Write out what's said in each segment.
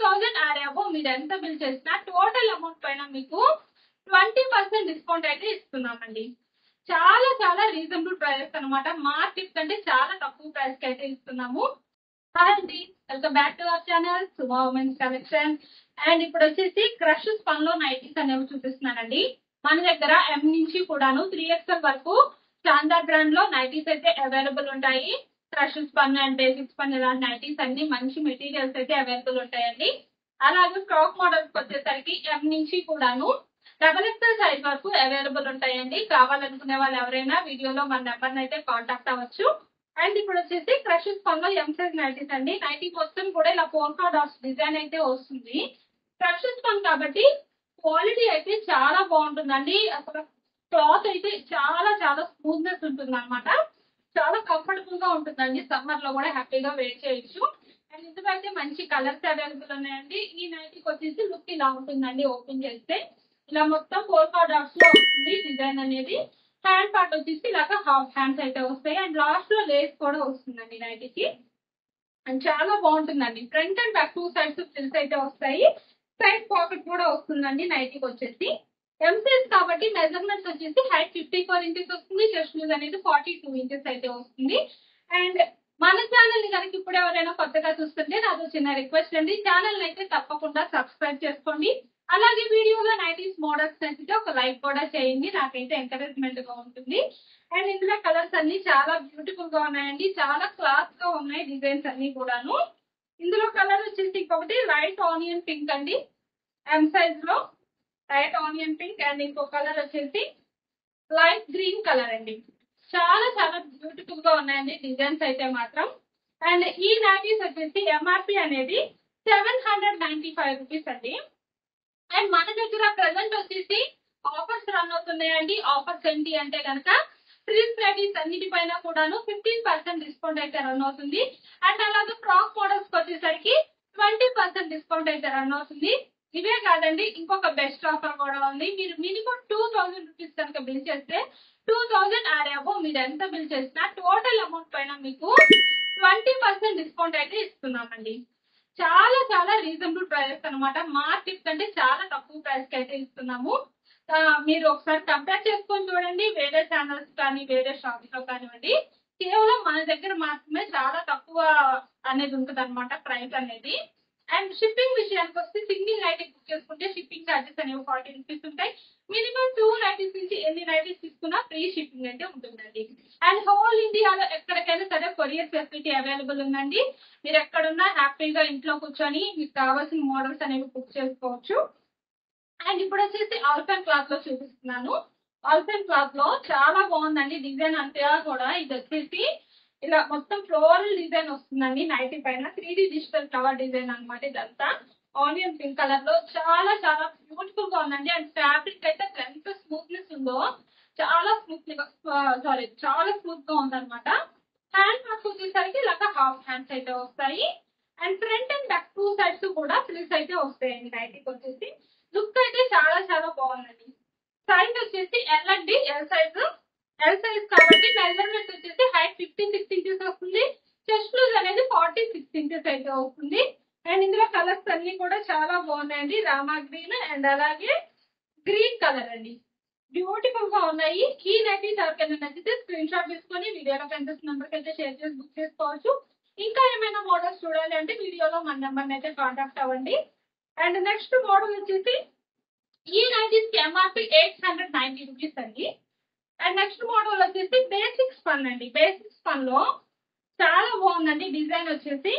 2000 above మీరు ఎంత bill చేసినా టోటల్ అమౌంట్ పైన మీకు 20% డిస్కౌంట్ అయితే ఇస్తున్నామండి. చాలా చాలా రీజనబుల్ ప్రైస్ అనమాట. మార్కెట్ కంటే చాలా తక్కువ ప్రైస్ కి అయితే ఇస్తున్నాము. హాయ్ అండి, welcome back to our channel Suma women's collection. And ఇప్పుడు వచ్చేసి క్రష్ స్పన్ లో నైటీస్ అనేవి చూపిస్తున్నానండి. మన దగ్గర ఎం నుంచి కూడాను 3XL వరకు స్టాండర్డ్ బ్రాండ్ లో నైటీస్ అయితే అవైలబుల్ ఉంటాయి. Crush spun and basic spun ఇలాంటి నైటీస్ అన్ని మంచి మెటీరియల్స్ అయితే అవైలబుల్ ఉంటాయండి. అలాగే ఫ్రాక్ మోడల్స్ వచ్చేసరికి ఎం నుంచి కూడాను XXL సైజ్ వరకు అవైలబుల్ ఉంటాయండి. కావాలనుకునే వాళ్ళు ఎవరైనా వీడియోలో మన నెంబర్ అయితే కాంటాక్ట్ అవ్వచ్చు. అండ్ ఇప్పుడు వచ్చేసి క్రష్ స్పన్ లో ఎం సైజ్ నైటీస్ అండి. నైటీ మొత్తం కూడా ఇలా పోల్కా డాట్స్ డిజైన్ అయితే వస్తుంది. క్రష్ స్పన్ కాబట్టి క్వాలిటీ అయితే చాలా బాగుంటుందండి. అసలు క్లాత్ అయితే చాలా చాలా స్మూత్నెస్ ఉంటుంది అనమాట. చాలా కంఫర్టబుల్ గా ఉంటుందండి. సమ్మర్ లో కూడా హ్యాపీగా వేర్ చేయొచ్చు. అండ్ ఇందులో అయితే మంచి కలర్స్ అవైలబుల్ ఉన్నాయండి. ఈ నైటీకి వచ్చేసి లుక్ ఇలా ఉంటుందండి. ఓపెన్ చేస్తే ఇలా మొత్తం పోల్కా డాట్స్ లో వస్తుంది డిజైన్ అనేది. హ్యాండ్ పార్ట్ వచ్చేసి ఇలాగా హాఫ్ హ్యాండ్స్ అయితే వస్తాయి. అండ్ లాస్ట్ లో లేస్ కూడా వస్తుందండి నైటీకి. అండ్ చాలా బాగుంటుందండి. Front and back 2 sides frills అయితే వస్తాయి. సైడ్ పాకెట్ కూడా వస్తుందండి నైటీకి వచ్చేసి. ఎం సైజ్ కాబట్టి మెజర్మెంట్స్ వచ్చేసి హైట్ 54 ఇంచెస్ వస్తుంది. చెస్ట్ లూజ్ అనేది 42 ఇంచెస్ అయితే వస్తుంది. అండ్ మన ఛానల్ ని కనుక ఇప్పుడు ఎవరైనా కొత్తగా చూస్తుంటే నాదో చిన్న రిక్వెస్ట్ అండి, ఛానల్ అయితే తప్పకుండా సబ్స్క్రైబ్ చేసుకోండి. అలాగే వీడియోలో నైటీస్ మోడల్స్ నచ్చితే ఒక లైక్ కూడా చేయండి, నాకైతే ఎంకరేజ్మెంట్ గా ఉంటుంది. అండ్ ఇందులో కలర్స్ అన్ని చాలా బ్యూటిఫుల్ గా ఉన్నాయండి. చాలా క్లాస్ గా ఉన్నాయి డిజైన్స్ అన్ని కూడాను. ఇందులో కలర్ వచ్చేసి ఇంకొకటి లైట్ ఆనియన్ పింక్ అండి, ఎం సైజ్ లో లైట్ ఆనియన్ పింక్. అండ్ ఇంకో కలర్ వచ్చేసి లైట్ గ్రీన్ కలర్ అండి. చాలా చాలా బ్యూటిఫుల్ గా ఉన్నాయండి డిజైన్స్ అయితే మాత్రం. అండ్ ఈ నైటీస్ వచ్చేసి ఎంఆర్పి అనేది 795 రూపీస్ అండి. అండ్ మన దగ్గర ప్రెసెంట్ వచ్చేసి ఆఫర్స్ రన్ అవుతున్నాయండి. ఆఫర్స్ ఏంటి అంటే కనుక ఫ్రిల్స్ నైటీస్ అన్నిటిపైన కూడాను 15% డిస్కౌంట్ అయితే రన్ అవుతుంది. అండ్ అలాగే ఫ్రాక్ మోడల్స్ వచ్చేసరికి 20% డిస్కౌంట్ అయితే రన్ అవుతుంది. ఇవే కాదండి, ఇంకొక బెస్ట్ ఆఫర్ కూడా ఉంది. మీరు మినిమం 2000 రూపీస్ కనుక బిల్ చేస్తే 2000 అబోవ్ మీరు ఎంత బిల్ చేసినా టోటల్ అమౌంట్ పైన మీకు 20% డిస్కౌంట్ అయితే ఇస్తున్నామండి. చాలా చాలా రీజనబుల్ ప్రైస్ అనమాట. మార్కెట్ కంటే చాలా తక్కువ ప్రైస్ కి అయితే ఇస్తున్నాము. మీరు ఒకసారి కంపేర్ చేసుకొని చూడండి. వేరే ఛానల్స్ కానీ వేరే షాప్స్ లో కానివ్వండి, కేవలం మన దగ్గర మాత్రమే చాలా తక్కువ అనేది ఉంటుంది అనమాట ప్రైస్ అనేది. అండ్ షిప్పింగ్ విషయానికి వస్తే సింగిల్ నైటీ బుక్ చేసుకుంటే షిప్పింగ్ ఛార్జెస్ అనేవి 40 రూపీస్ ఉంటాయి. మినిమం 2 నైటీస్ నుంచి ఎన్ని నైటీస్ తీసుకున్నా ఫ్రీ షిప్పింగ్ అయితే ఉంటుందండి. అండ్ హోల్ ఇండియాలో ఎక్కడికైనా సరే కొరియర్ ఫెసిలిటీ అవైలబుల్ ఉందండి. మీరు ఎక్కడున్నా హ్యాపీగా ఇంట్లో కూర్చొని మీకు కావాల్సిన మోడల్స్ అనేవి బుక్ చేసుకోవచ్చు. అండ్ ఇప్పుడు వచ్చేసి ఆల్ఫెన్ క్లాత్ లో చూపిస్తున్నాను. ఆల్ఫెన్ క్లాత్ లో చాలా బాగుందండి డిజైన్ అంతా కూడా. ఇది వచ్చేసి ఇలా మొత్తం ఫ్లోరల్ డిజైన్ వస్తుందండి నైటీ పైన. 3D డిజిటల్ ఫ్లవర్ డిజైన్ అనమాట. ఇదంతా ఆనియన్ పింక్ కలర్ లో చాలా చాలా బ్యూటిఫుల్ గా ఉందండి. అండ్ ఫ్యాబ్రిక్ అయితే ఎంత స్మూత్నెస్ ఉందో చాలా చాలా స్మూత్ గా ఉందన్నమాట. హ్యాండ్ పార్ట్స్ వచ్చేసరికి ఇలాగ హాఫ్ హ్యాండ్స్ అయితే వస్తాయి. And front and back 2 sides కూడా ఫ్రిల్స్ అయితే వస్తాయండి నైటీకి వచ్చేసి. లుక్ అయితే చాలా చాలా బాగుందండి. సైజ్ వచ్చేసి ఎల్ అండి, ఎల్ సైజ్ కాబట్టి మెజర్మెంట్ వచ్చేసి హైట్ 56 ఇంచెస్ వస్తుంది. చెస్ట్ లూజ్ అనేది 46 ఇంచెస్ అయితే వస్తుంది. అండ్ ఇందులో కలర్స్ అన్ని కూడా చాలా బాగున్నాయండి. రామా గ్రీన్ అండ్ అలాగే గ్రీన్ కలర్ అండి. బ్యూటిఫుల్ గా ఉన్నాయి. ఈ నైటీస్ ఎవరికైనా నచ్చితే స్క్రీన్ షాట్ తీసుకొని వీడియోలో కనిపిస్తున్న నెంబర్కి అయితే షేర్ చేసి బుక్ చేసుకోవచ్చు. ఇంకా ఏమైనా మోడల్స్ చూడాలి అంటే వీడియోలో మన నెంబర్ని అయితే కాంటాక్ట్ అవ్వండి. అండ్ నెక్స్ట్ మోడల్ వచ్చేసి ఈ నైటీస్ కి ఎంఆర్పి 890 రూపీస్ అండి. అండ్ నెక్స్ట్ మోడల్ వచ్చేసి బేసిక్ స్పన్ అండి. బేసిక్ స్పన్ లో చాలా బాగుందండి డిజైన్ వచ్చేసి.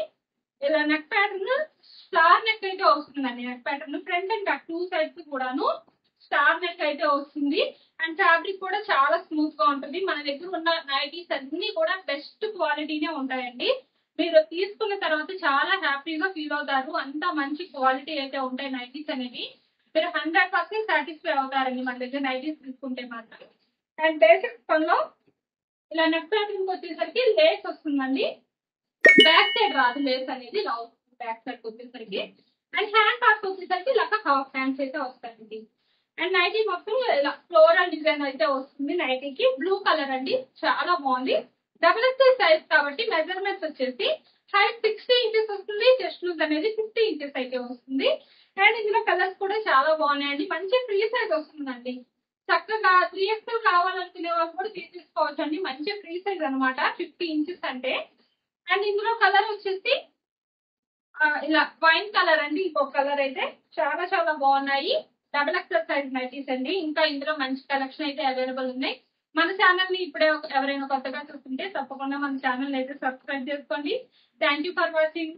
ఇలా నెక్ ప్యాటర్న్ స్టార్ నెక్ అయితే వస్తుందండి. Neck pattern front and back 2 sides కూడాను స్టార్ నెక్ అయితే వస్తుంది. అండ్ ఫ్యాబ్రిక్ కూడా చాలా స్మూత్ గా ఉంటుంది. మన దగ్గర ఉన్న నైటీస్ అన్ని కూడా బెస్ట్ క్వాలిటీనే ఉంటాయండి. మీరు తీసుకున్న తర్వాత చాలా హ్యాపీగా ఫీల్ అవుతారు. అంత మంచి క్వాలిటీ అయితే ఉంటాయి నైటీస్ అనేవి. మీరు 100% సాటిస్ఫై అవుతారండి మన దగ్గర నైటీస్ తీసుకుంటే మాత్రం. అండ్ బేసిక్ స్పన్ లో ఇలా నెక్ ప్యాటర్న్ వచ్చేసరికి లేస్ వస్తుందండి. బ్యాక్ సైడ్ రాదు లేస్ అనేది, బ్యాక్ సైడ్ వచ్చేసరికి. అండ్ హ్యాండ్ పార్ట్స్ వచ్చేసరికి ఇలా హాఫ్ హ్యాండ్స్ అయితే వస్తాయండి. అండ్ నైటీ మొత్తం ఇలా ఫ్లోరల్ డిజైన్ అయితే వస్తుంది. నైటీకి బ్లూ కలర్ అండి, చాలా బాగుంది. XXL సైజ్ కాబట్టి మెజర్మెంట్స్ వచ్చేసి హైట్ 60 ఇంచెస్ వస్తుంది, చెస్ట్ లూజ్ అనేది 50 ఇంచెస్ అయితే వస్తుంది. అండ్ ఇందులో కలర్స్ కూడా చాలా బాగున్నాయండి. మంచి ఫ్రీ సైజ్ వస్తుందండి. చక్కగా 3XL కావాలనుకునే వాళ్ళు కూడా తీసుకోవచ్చు అండి. మంచి ఫ్రీ సైజ్ అనమాట 50 ఇంచెస్ అంటే. అండ్ ఇందులో కలర్ వచ్చేసి ఇలా వైన్ కలర్ అండి. ఇంకొక కలర్ అయితే చాలా చాలా బాగున్నాయి. XXL సైజ్ నైటీస్ అండి. ఇంకా ఇందులో మంచి కలెక్షన్ అయితే అవైలబుల్ ఉన్నాయి. మన ఛానల్ ని ఇప్పుడే ఎవరైనా కొత్తగా చూస్తుంటే తప్పకుండా మన ఛానల్ అయితే సబ్స్క్రైబ్ చేసుకోండి. Thank you for watching.